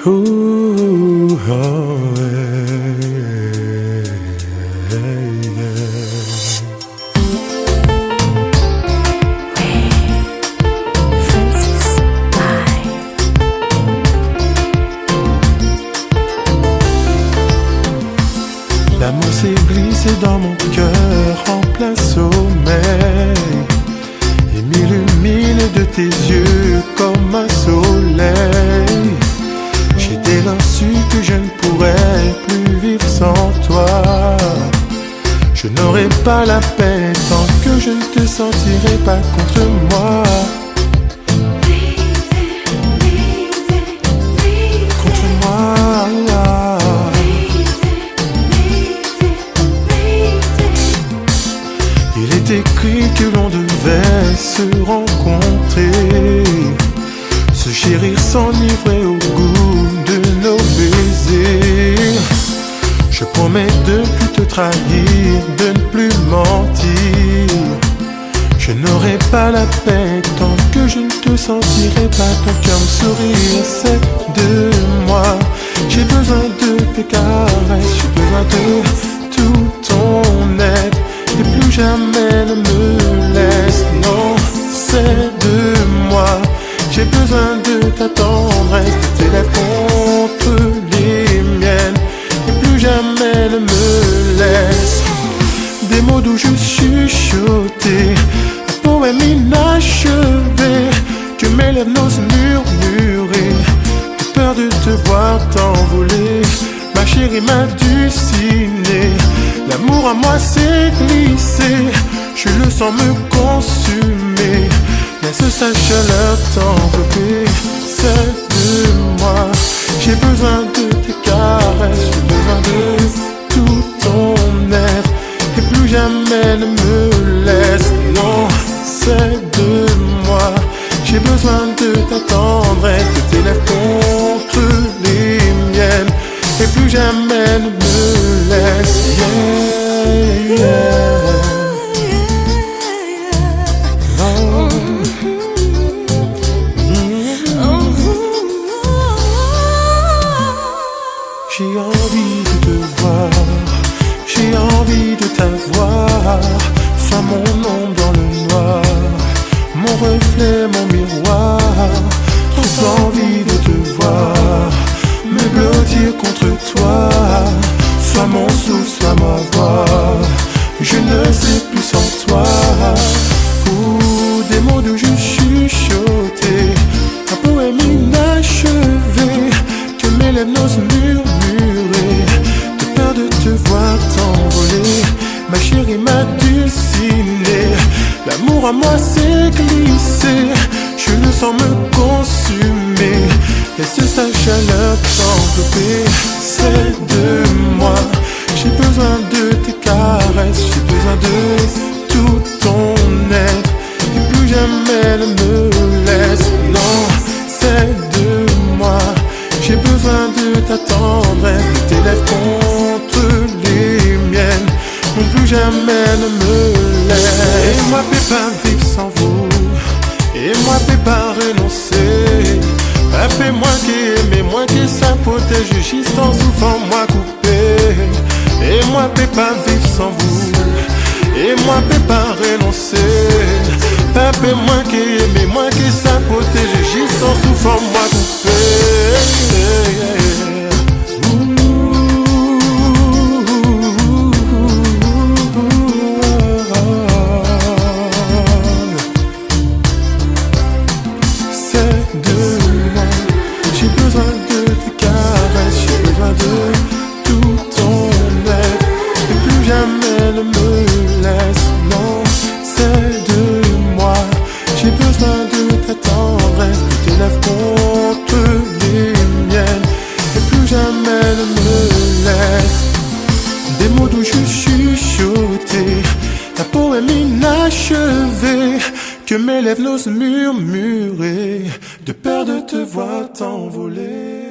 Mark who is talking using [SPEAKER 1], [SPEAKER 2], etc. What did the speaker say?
[SPEAKER 1] Ooh, oh, yeah.
[SPEAKER 2] Francis Live.
[SPEAKER 1] L'amour s'est glissé dans mon cœur en plein sommeil et m'illumine de tes yeux comme un soleil. J'ai dès lors su que je ne pourrais plus vivre sans toi. Je n'aurai pas la paix tant que je ne te sentirai pas contre moi. Contre moi. Il est écrit que l'on devait se rencontrer, se chérir, s'enivrer au goût de nos baisers. Je promets de ne plus te trahir, de ne plus mentir. Je n'aurai pas la paix tant que je ne te sentirai pas ton cœur me sourire. C'est de moi, j'ai besoin de tes caresses, j'ai besoin de tout ton être. Et plus jamais ne me laisse, non, c'est de moi. J'ai besoin de ta tendresse, de tes lèvres contre les miennes. Et plus jamais ne me laisse. Des mots doux juste chuchotés, un poème inachevé, que mes lèvres n'osent murmurer, de peur de te voir t'envoler. Ma chérie m'a dulciné, l'amour à moi s'est glissé. Je le sens me consumer, laisse sa chaleur t'envelopper. C'est de moi, j'ai besoin de tes caresses, j'ai besoin de tout ton être. Et plus jamais ne me laisse, non, c'est de moi. J'ai besoin de ta tendresse, de tes lèvres contre les miennes. Et plus jamais ne me laisse, yeah, yeah. Oh. J'ai envie de te voir, j'ai envie de t'avoir. Sois mon ombre dans le noir, mon reflet, mon miroir. Trop envie de te voir, me blottir contre toi. Sois mon souffle, sois ma voix. Je ne sais plus sans toi. Ou des mots de juste chuchotés, un poème inachevé, que mes lèvres n'osent murmurer, de peur de te voir t'envoler. Ma chérie m'a dulciné, l'amour à moi s'est glissé. Je le sens me consumer, laisse sa chaleur t'envelopper. C'est de moi, j'ai besoin de tes caresses, j'ai besoin de tout ton être. Et plus jamais ne me laisse, non, c'est de moi. J'ai besoin de ta tendresse, de tes lèvres contre les miennes. Et plus jamais ne me laisse. Et moi peux pas vivre sans vous, et moi peux pas renoncer. Appelez-moi qui aimez, moi qui ça protège, juste en souffrant, moi coupé. Et moi peux pas vivre sans vous, et moi peux pas renoncer. Appelez-moi qui aimez, moi qui ça protège, juste en souffrant, moi coupé. J'ai besoin de tes caresses, j'ai besoin de tout ton être. Et plus jamais ne me laisse, non, c'est de moi. J'ai besoin de ta tendresse, de tes lèvres contre les miennes. Et plus jamais ne me laisse. Des mots doux juste chuchotés, un poème inachevé, que mes lèvres n'osent murmurer, de peur de te voir t'envoler.